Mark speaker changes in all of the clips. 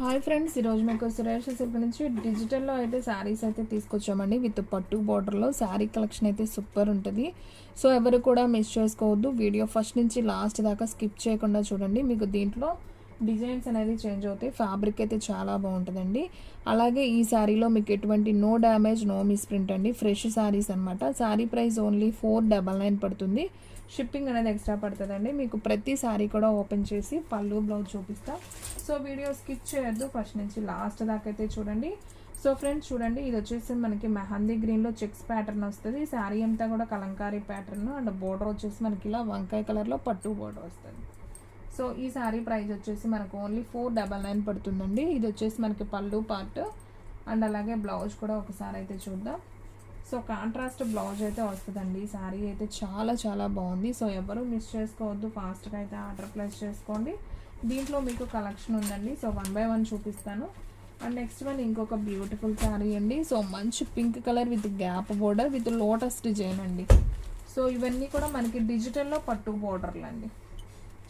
Speaker 1: Hi friends, ఈరోజు మీకు Suresh silk నుంచి డిజిటల్లో అయితే శారీస్ అయితే తీసుకొచ్చామండి. విత్ పట్టు బార్డర్లో శారీ కలెక్షన్ అయితే సూపర్ ఉంటుంది. సో ఎవరు కూడా మిస్ చేసుకోవద్దు. వీడియో ఫస్ట్ నుంచి లాస్ట్ దాకా స్కిప్ చేయకుండా చూడండి. మీకు దీంట్లో డిజైన్స్ అనేది చేంజ్ అవుతాయి. ఫ్యాబ్రిక్ అయితే చాలా బాగుంటుందండి. అలాగే ఈ శారీలో మీకు ఎటువంటి నో డ్యామేజ్, నో మిస్ప్రింట్ అండి. ఫ్రెష్ శారీస్ అనమాట. శారీ ప్రైస్ ఓన్లీ 499 పడుతుంది. షిప్పింగ్ అనేది ఎక్స్ట్రా పడుతుందండి. మీకు ప్రతి శారీ కూడా ఓపెన్ చేసి పళ్ళు బ్లౌజ్ చూపిస్తా. సో వీడియో స్కిప్ చేయొద్దు, ఫస్ట్ నుంచి లాస్ట్ దాకా అయితే చూడండి. సో ఫ్రెండ్స్ చూడండి, ఇది వచ్చేసి మనకి మెహందీ గ్రీన్లో చెక్స్ ప్యాటర్న్ వస్తుంది. శారీ అంతా కూడా కలంకారీ ప్యాటర్న్ అండ్ బోర్డర్ వచ్చేసి మనకి ఇలా వంకాయ కలర్లో పట్టు బోర్డర్ వస్తుంది. సో ఈ శారీ ప్రైస్ వచ్చేసి మనకు ఓన్లీ 499 పడుతుందండి. ఇది వచ్చేసి మనకి పళ్ళు పార్ట్ అండ్ అలాగే బ్లౌజ్ కూడా ఒకసారి అయితే చూద్దాం. సో కాంట్రాస్ట్ బ్లౌజ్ అయితే వస్తుందండి. శారీ అయితే చాలా చాలా బాగుంది. సో ఎవరు మిస్ చేసుకోవద్దు, ఫాస్ట్గా అయితే ఆర్డర్ ప్లేస్ చేసుకోండి. దీంట్లో మీకు కలెక్షన్ ఉందండి. సో 1 by 1 చూపిస్తాను. అండ్ నెక్స్ట్ వన్ ఇంకొక బ్యూటిఫుల్ శారీ అండి. సో మంచి pink colour with gap border with lotus design అండి. సో ఇవన్నీ కూడా మనకి డిజిటల్లో పట్టు బోర్డర్లు అండి.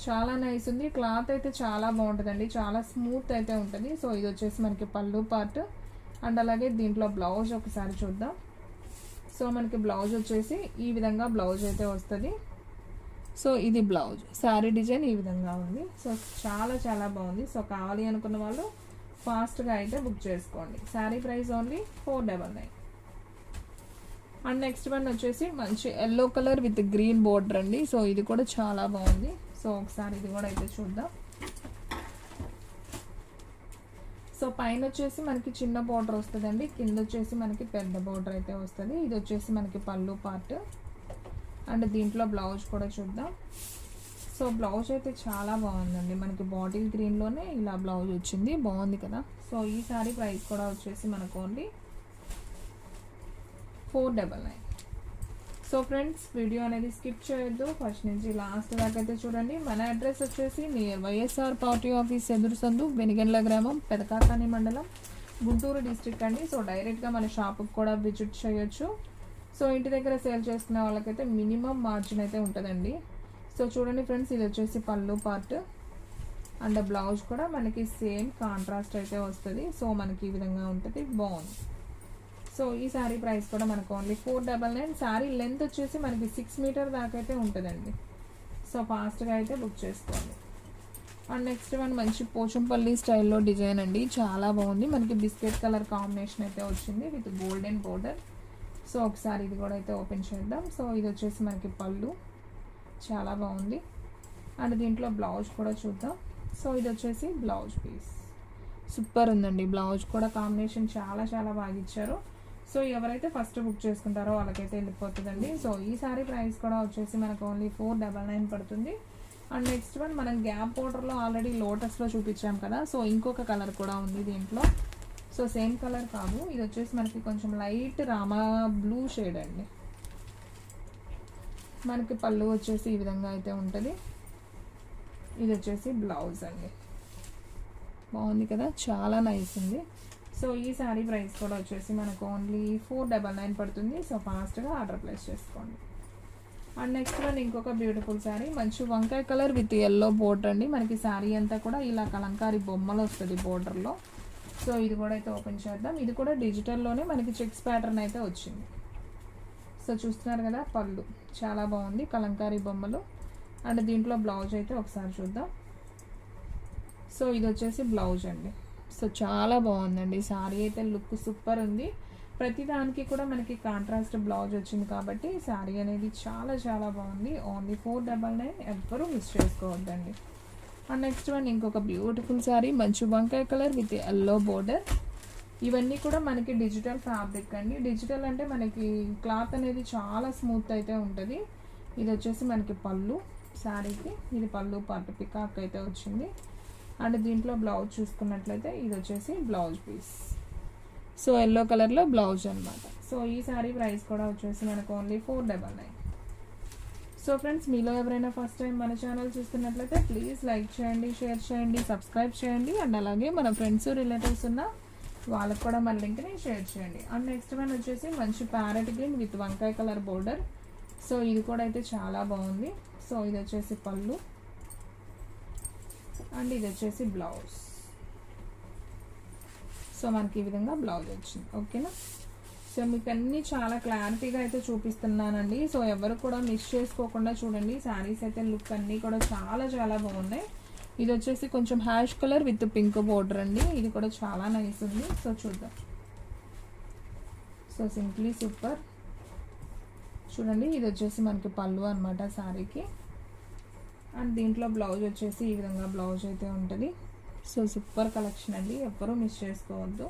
Speaker 1: చాలా నైస్ ఉంది. క్లాత్ అయితే చాలా బాగుంటుందండి, చాలా స్మూత్ అయితే ఉంటుంది. సో ఇది వచ్చేసి మనకి పళ్ళు పార్ట్ అండ్ అలాగే దీంట్లో బ్లౌజ్ ఒకసారి చూద్దాం. సో మనకి బ్లౌజ్ వచ్చేసి ఈ విధంగా బ్లౌజ్ అయితే వస్తుంది. సో ఇది బ్లౌజ్, శారీ డిజైన్ ఈ విధంగా ఉంది. సో చాలా చాలా బాగుంది. సో కావాలి అనుకున్న వాళ్ళు ఫాస్ట్గా అయితే బుక్ చేసుకోండి. Sari price only 499. And next one వచ్చేసి మంచి yellow colour with green border అండి. సో ఇది కూడా చాలా బాగుంది. సో ఒకసారి ఇది కూడా అయితే చూద్దాం. సో పైన వచ్చేసి మనకి చిన్న బార్డర్ వస్తుందండి, కింద వచ్చేసి మనకి పెద్ద బార్డర్ అయితే వస్తుంది. ఇది వచ్చేసి మనకి పళ్ళు పార్ట్ అండ్ దీంట్లో బ్లౌజ్ కూడా చూద్దాం. సో బ్లౌజ్ అయితే చాలా బాగుందండి. మనకి బాటిల్ గ్రీన్లోనే ఇలా బ్లౌజ్ వచ్చింది, బాగుంది కదా. సో ఈ సారీ ప్రైస్ కూడా వచ్చేసి మనకు ఓన్లీ 499. సో ఫ్రెండ్స్ వీడియో అనేది స్కిప్ చేయొద్దు, ఫస్ట్ నుంచి లాస్ట్ దాకా అయితే చూడండి. మన అడ్రస్ వచ్చేసి నియర్ వైఎస్ఆర్ పార్టీ ఆఫీస్ ఎదురు సందు, బెనిగండ్ల గ్రామం, పెదకాకాని మండలం, గుంటూరు డిస్ట్రిక్ట్ అండి. సో డైరెక్ట్గా మన షాప్కి కూడా విజిట్ చేయొచ్చు. సో ఇంటి దగ్గర సేల్ చేసుకునే వాళ్ళకైతే మినిమం మార్జిన్ అయితే ఉంటుందండి. సో చూడండి ఫ్రెండ్స్, ఇది వచ్చేసి పళ్ళు పార్ట్ అండ్ బ్లౌజ్ కూడా మనకి సేమ్ కాంట్రాస్ట్ అయితే వస్తుంది. సో మనకి ఈ విధంగా ఉంటుంది, బాగుంది. సో ఈ శారీ ప్రైస్ కూడా మనకు ఓన్లీ 499. శారీ లెంత్ వచ్చేసి మనకి 6 మీటర్ దాకా అయితే ఉంటుందండి. సో ఫాస్ట్గా అయితే బుక్ చేసుకోండి. అండ్ నెక్స్ట్ వన్ మంచి పోచంపల్లి స్టైల్లో డిజైన్ అండి, చాలా బాగుంది. మనకి బిస్కెట్ కలర్ కాంబినేషన్ అయితే వచ్చింది విత్ గోల్డెన్ బోర్డర్. సో ఒకసారి ఇది కూడా అయితే ఓపెన్ చేద్దాం. సో ఇది వచ్చేసి మనకి పళ్ళు, చాలా బాగుంది. అండ్ దీంట్లో బ్లౌజ్ కూడా చూద్దాం. సో ఇది వచ్చేసి బ్లౌజ్ పీస్, సూపర్ ఉందండి. బ్లౌజ్ కూడా కాంబినేషన్ చాలా చాలా బాగా ఇచ్చారు. సో ఎవరైతే ఫస్ట్ బుక్ చేసుకుంటారో వాళ్ళకైతే వెళ్ళిపోతుందండి. సో ఈ సారీ ప్రైస్ కూడా వచ్చేసి మనకు ఓన్లీ 499 పడుతుంది. అండ్ నెక్స్ట్ వన్ మనం గ్యాప్ బోర్డర్లో ఆల్రెడీ లోటస్లో చూపించాం కదా. సో ఇంకొక కలర్ కూడా ఉంది దీంట్లో. సో సేమ్ కలర్ కాదు, ఇది వచ్చేసి మనకి కొంచెం లైట్ రామా బ్లూ షేడ్ అండి. మనకి పళ్ళు వచ్చేసి ఈ విధంగా అయితే ఉంటుంది. ఇది వచ్చేసి బ్లౌజ్ అండి, బాగుంది కదా, చాలా నైస్ ఉంది. సో ఈ శారీ ప్రైస్ కూడా వచ్చేసి మనకు ఓన్లీ 499 పడుతుంది. సో ఫాస్ట్గా ఆర్డర్ ప్లేస్ చేసుకోండి. అండ్ నెక్స్ట్ వన్ ఇంకొక బ్యూటిఫుల్ శారీ, మంచి వంకాయ కలర్ విత్ ఎల్లో బోర్డర్ అండి. మనకి శారీ అంతా కూడా ఇలా కలంకారీ బొమ్మలు వస్తుంది బోర్డర్లో. సో ఇది కూడా అయితే ఓపెన్ చేద్దాం. ఇది కూడా డిజిటల్లోనే మనకి చెక్స్ ప్యాటర్న్ అయితే వచ్చింది. సో చూస్తున్నారు కదా, పళ్ళు చాలా బాగుంది, కలంకారీ బొమ్మలు. అండ్ దీంట్లో బ్లౌజ్ అయితే ఒకసారి చూద్దాం. సో ఇది వచ్చేసి బ్లౌజ్ అండి. సో చాలా బాగుందండి. శారీ అయితే లుక్ సూపర్ ఉంది. ప్రతిదానికి కూడా మనకి కాంట్రాస్ట్ బ్లౌజ్ వచ్చింది కాబట్టి శారీ అనేది చాలా చాలా బాగుంది. ఓన్లీ 499, ఎవ్వరూ మిస్ చేసుకోవద్దండి. అండ్ నెక్స్ట్ వన్ ఇంకొక బ్యూటిఫుల్ శారీ, మంచి వంకాయ కలర్ విత్ ఎల్లో బోర్డర్. ఇవన్నీ కూడా మనకి డిజిటల్ ఫ్యాబ్రిక్ అండి. డిజిటల్ అంటే మనకి క్లాత్ అనేది చాలా స్మూత్ అయితే ఉంటుంది. ఇది వచ్చేసి మనకి పళ్ళు శారీకి, ఇది పళ్ళు పార్ట్ పికాక్ అయితే వచ్చింది. అండ్ దీంట్లో బ్లౌజ్ చూసుకున్నట్లయితే ఇది వచ్చేసి బ్లౌజ్ పీస్. సో ఎల్లో కలర్లో బ్లౌజ్ అనమాట. సో ఈ శారీ ప్రైస్ కూడా వచ్చేసి మనకు ఓన్లీ 499. సో ఫ్రెండ్స్ మీలో ఎవరైనా ఫస్ట్ టైం మన ఛానల్ చూస్తున్నట్లయితే ప్లీజ్ లైక్ చేయండి, షేర్ చేయండి, సబ్స్క్రైబ్ చేయండి. అండ్ అలాగే మన ఫ్రెండ్స్ రిలేటివ్స్ ఉన్న వాళ్ళకు కూడా మన లింక్ని షేర్ చేయండి. అండ్ నెక్స్ట్ వన్ వచ్చేసి మంచి ప్యారెట్ గ్రీన్ విత్ వంకాయ కలర్ బోర్డర్. సో ఇది కూడా అయితే చాలా బాగుంది. సో ఇది వచ్చేసి పళ్ళు అండ్ ఇది వచ్చేసి బ్లౌజ్. సో మనకి ఈ విధంగా బ్లౌజ్ వచ్చింది. ఓకేనా. సో మీకు అన్నీ చాలా క్లారిటీగా అయితే చూపిస్తున్నానండి. సో ఎవరు కూడా మిస్ చేసుకోకుండా చూడండి. శారీస్ అయితే లుక్ అన్నీ కూడా చాలా చాలా బాగున్నాయి. ఇది వచ్చేసి కొంచెం ash colour with pink border అండి. ఇది కూడా చాలా నైస్ ఉంది. సో చూద్దాం. So simply super. చూడండి ఇది వచ్చేసి మనకి పళ్ళు అనమాట శారీకి. అండ్ దీంట్లో బ్లౌజ్ వచ్చేసి ఈ విధంగా బ్లౌజ్ అయితే ఉంటుంది. సో సూపర్ కలెక్షన్ అండి, ఎవ్వరూ మిస్ చేసుకోవద్దు.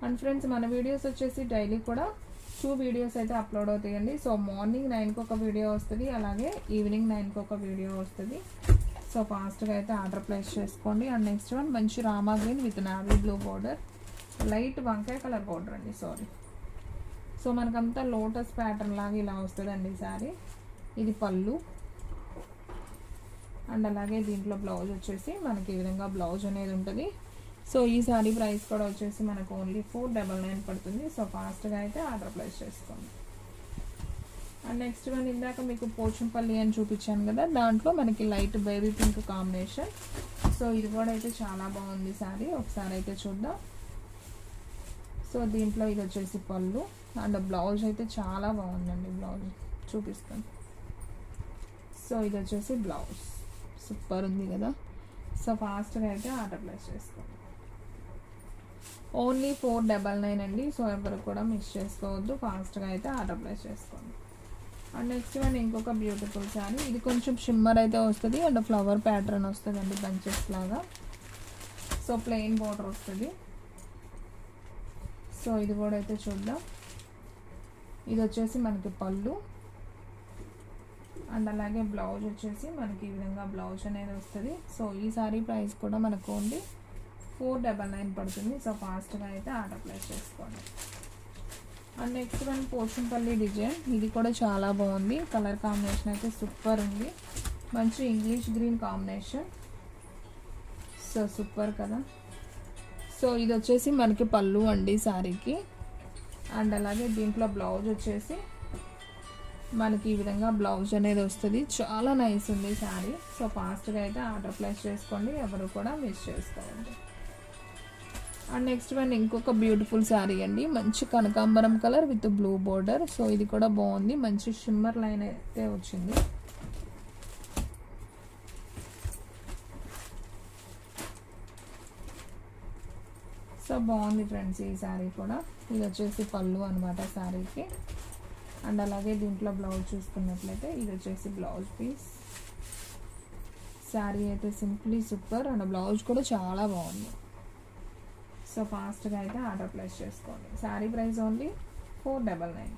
Speaker 1: అండ్ ఫ్రెండ్స్ మన వీడియోస్ వచ్చేసి డైలీ కూడా 2 వీడియోస్ అయితే అప్లోడ్ అవుతాయండి. సో మార్నింగ్ 9కి ఒక వీడియో వస్తుంది, అలాగే ఈవినింగ్ 9కి ఒక వీడియో వస్తుంది. సో ఫాస్ట్గా అయితే ఆర్డర్ ప్లేస్ చేసుకోండి. అండ్ నెక్స్ట్ వన్ మంచి Rama green with navy blue border, light వంకాయ కలర్ బోర్డర్ అండి, సారీ. సో మనకంతా లోటస్ ప్యాటర్న్ లాగా ఇలా వస్తుందండి శారీ. ఇది పళ్ళు. అండ్ అలాగే దీంట్లో బ్లౌజ్ వచ్చేసి మనకి ఈ విధంగా బ్లౌజ్ అనేది ఉంటుంది. సో ఈ శారీ ప్రైస్ కూడా వచ్చేసి మనకు ఓన్లీ 499 పడుతుంది. సో ఫాస్ట్గా అయితే ఆర్డర్ ప్లేస్ చేసుకోండి. అండ్ నెక్స్ట్ వన్ ఇందాక మీకు పోచంపల్లి అని చూపించాను కదా, దాంట్లో మనకి light baby pink combination. So ఇది కూడా అయితే చాలా బాగుంది శారీ, ఒకసారి అయితే చూద్దాం. సో దీంట్లో ఇది వచ్చేసి పళ్ళు అండ్ బ్లౌజ్ అయితే చాలా బాగుందండి. బ్లౌజ్ చూపిస్తాను. సో ఇది వచ్చేసి బ్లౌజ్ సూపర్ ఉంది కదా. సో ఫాస్ట్గా అయితే ఆర్డర్ ప్లేస్ చేసుకోండి. ఓన్లీ 499 అండి. సో ఎవరు కూడా మిస్ చేసుకోవద్దు, ఫాస్ట్గా అయితే ఆర్డర్ ప్లేస్ చేసుకోండి. అండ్ నెక్స్ట్ వన్ ఇంకొక బ్యూటిఫుల్ శారీ. ఇది కొంచెం షిమ్మర్ అయితే వస్తుంది అండ్ ఫ్లవర్ ప్యాటర్న్ వస్తుంది అండి, బంచెస్ లాగా. సో ప్లెయిన్ బోర్డర్ వస్తుంది. సో ఇది కూడా అయితే చూద్దాం. ఇది వచ్చేసి మనకి పళ్ళు అండ్ అలాగే బ్లౌజ్ వచ్చేసి మనకి ఈ విధంగా బ్లౌజ్ అనేది వస్తుంది. సో ఈ సారీ ప్రైస్ కూడా మనకు ఓన్లీ 499 పడుతుంది. సో ఫాస్ట్గా అయితే ఆర్డర్ ప్లేస్ చేసుకోండి. And next one Pochampally design. ఇది కూడా చాలా బాగుంది, కలర్ కాంబినేషన్ అయితే సూపర్ ఉంది. మంచి English green combination. So super కదా. సో ఇది వచ్చేసి మనకి పళ్ళు అండి శారీకి. అండ్ అలాగే దీంట్లో బ్లౌజ్ వచ్చేసి మనకి ఈ విధంగా బ్లౌజ్ అనేది వస్తుంది. చాలా నైస్ ఉంది శారీ. సో ఫాస్ట్గా అయితే ఆర్డర్ ప్లేస్ చేసుకోండి, ఎవరు కూడా మిస్ చేసుకోవద్దు. అండ్ నెక్స్ట్ వన్ ఇంకొక బ్యూటిఫుల్ శారీ అండి, మంచి కనకాంబరం colour with blue border. So ఇది కూడా బాగుంది, మంచి షిమ్మర్ లైన్ అయితే వచ్చింది. సో బాగుంది ఫ్రెండ్స్ ఈ శారీ కూడా. ఇది వచ్చేసి పళ్ళు అనమాట శారీకి. అండ్ అలాగే దీంట్లో బ్లౌజ్ చూసుకున్నట్లయితే ఇది వచ్చేసి బ్లౌజ్ పీస్. శారీ అయితే సింప్లీ సూపర్ అండ్ బ్లౌజ్ కూడా చాలా బాగుంది. సో ఫాస్ట్గా అయితే ఆర్డర్ ప్లేస్ చేసుకోండి. Sari price only 499.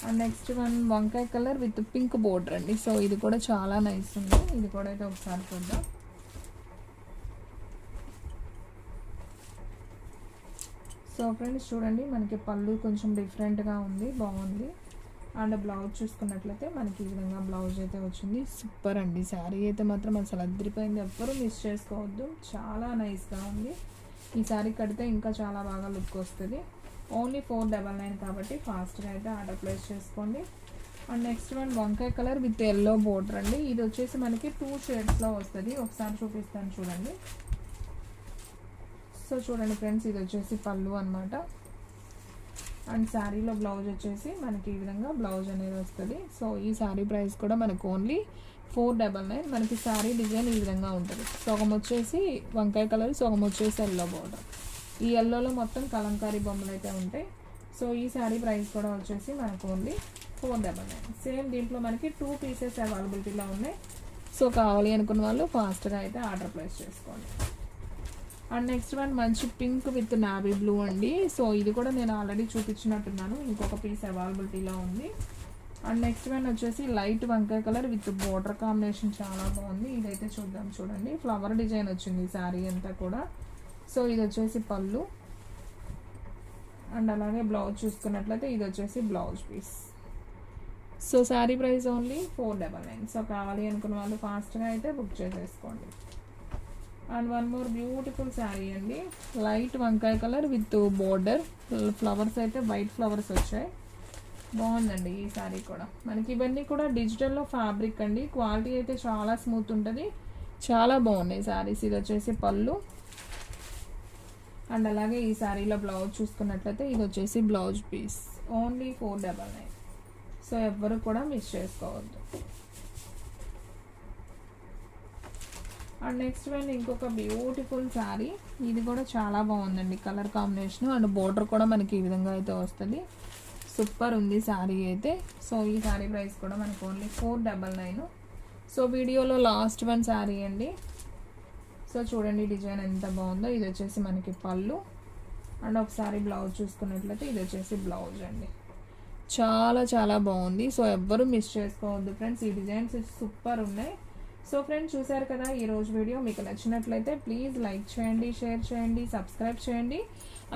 Speaker 1: And next one వంకాయ కలర్ విత్ పింక్ బోర్డర్ అండి. సో ఇది కూడా చాలా నైస్ ఉంది. ఇది కూడా అయితే ఒకసారి చూద్దాం. సో ఫ్రెండ్స్ చూడండి, మనకి పళ్ళు కొంచెం డిఫరెంట్గా ఉంది, బాగుంది. అండ్ బ్లౌజ్ చూసుకున్నట్లయితే మనకి ఈ విధంగా బ్లౌజ్ అయితే వచ్చింది. సూపర్ అండి, శారీ అయితే మాత్రం అసలు అదిరిపోయింది, ఎవ్వరూ మిస్ చేసుకోవద్దు, చాలా నైస్గా ఉంది. ఈ శారీ కడితే ఇంకా చాలా బాగా లుక్ వస్తుంది. ఓన్లీ 499 కాబట్టి ఫాస్ట్గా అయితే ఆర్డర్ ప్లేస్ చేసుకోండి. అండ్ నెక్స్ట్ వన్ వంకాయ కలర్ విత్ ఎల్లో బోర్డర్ అండి. ఇది వచ్చేసి మనకి 2 షేడ్స్లో వస్తుంది, ఒకసారి చూపిస్తాను చూడండి. సో చూడండి ఫ్రెండ్స్, ఇది వచ్చేసి పళ్ళు అనమాట. అండ్ శారీలో బ్లౌజ్ వచ్చేసి మనకి ఈ విధంగా బ్లౌజ్ అనేది వస్తుంది. సో ఈ శారీ ప్రైస్ కూడా మనకు ఓన్లీ 499. మనకి శారీ డిజైన్ ఈ విధంగా ఉంటుంది. సగం వచ్చేసి వంకాయ కలర్, సగం వచ్చేసి ఎల్లో బోర్డర్. ఈ ఎల్లోలో మొత్తం కలంకారీ బొమ్మలు అయితే ఉంటాయి. సో ఈ శారీ ప్రైస్ కూడా వచ్చేసి మనకు ఓన్లీ 499. సేమ్ దీంట్లో మనకి 2 పీసెస్ అవైలబిలిటీలో ఉన్నాయి. సో కావాలి అనుకున్న వాళ్ళు ఫాస్ట్గా అయితే ఆర్డర్ ప్లేస్ చేసుకోండి. అండ్ నెక్స్ట్ వన్ మంచి పింక్ విత్ నావీ బ్లూ అండి. సో ఇది కూడా నేను ఆల్రెడీ చూపించినట్టున్నాను, ఇంకొక పీస్ అవైలబిలిటీలో ఉంది. అండ్ నెక్స్ట్ వన్ వచ్చేసి లైట్ వంకాయ కలర్ విత్ బోర్డర్ కాంబినేషన్, చాలా బాగుంది. ఇదైతే చూద్దాం చూడండి, ఫ్లవర్ డిజైన్ వచ్చింది శారీ అంతా కూడా. సో ఇది వచ్చేసి పళ్ళు అండ్ అలాగే బ్లౌజ్ చూసుకున్నట్లయితే ఇది వచ్చేసి blouse piece. So sari price only 499. So కావాలి అనుకున్న వాళ్ళు ఫాస్ట్గా అయితే బుక్ చేసేసుకోండి. And one more beautiful sari అండి, లైట్ వంకాయ కలర్ విత్ బోర్డర్, ఫ్లవర్స్ అయితే వైట్ ఫ్లవర్స్ వచ్చాయి, బాగుందండి ఈ శారీ కూడా. మనకి ఇవన్నీ కూడా డిజిటల్లో ఫ్యాబ్రిక్ అండి, క్వాలిటీ అయితే చాలా స్మూత్ ఉంటుంది, చాలా బాగున్నాయి శారీస్. ఇది వచ్చేసి పళ్ళు అండ్ అలాగే ఈ శారీలో బ్లౌజ్ చూసుకున్నట్లయితే ఇది వచ్చేసి బ్లౌజ్ పీస్ ఓన్లీ 499. సో ఎవ్వరు కూడా మిస్ చేసుకోవద్దు. అండ్ నెక్స్ట్ వన్ ఇంకొక బ్యూటిఫుల్ శారీ. ఇది కూడా చాలా బాగుందండి కలర్ కాంబినేషన్. అండ్ బోర్డర్ కూడా మనకి ఈ విధంగా అయితే వస్తుంది. సూపర్ ఉంది శారీ అయితే. సో ఈ శారీ ప్రైస్ కూడా మనకు ఓన్లీ 499. సో వీడియోలో లాస్ట్ వన్ శారీ అండి. సో చూడండి డిజైన్ ఎంత బాగుందో. ఇది వచ్చేసి మనకి పళ్ళు. అండ్ ఒకసారి బ్లౌజ్ చూసుకున్నట్లయితే ఇది వచ్చేసి బ్లౌజ్ అండి. చాలా చాలా బాగుంది. సో ఎవ్వరు మిస్ చేసుకోవద్దు ఫ్రెండ్స్. ఈ డిజైన్స్ సూపర్ ఉన్నాయి. సో ఫ్రెండ్స్ చూసారు కదా ఈరోజు వీడియో. మీకు నచ్చినట్లయితే ప్లీజ్ లైక్ చేయండి, షేర్ చేయండి, సబ్స్క్రైబ్ చేయండి.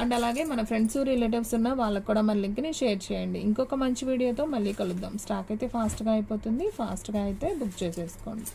Speaker 1: అండ్ అలాగే మన ఫ్రెండ్స్ రిలేటివ్స్ ఉన్న వాళ్ళకు కూడా మన లింక్ని షేర్ చేయండి. ఇంకొక మంచి వీడియోతో మళ్ళీ కలుద్దాం. స్టాక్ అయితే ఫాస్ట్గా అయిపోతుంది. ఫాస్ట్గా అయితే బుక్ చేసేసుకోండి.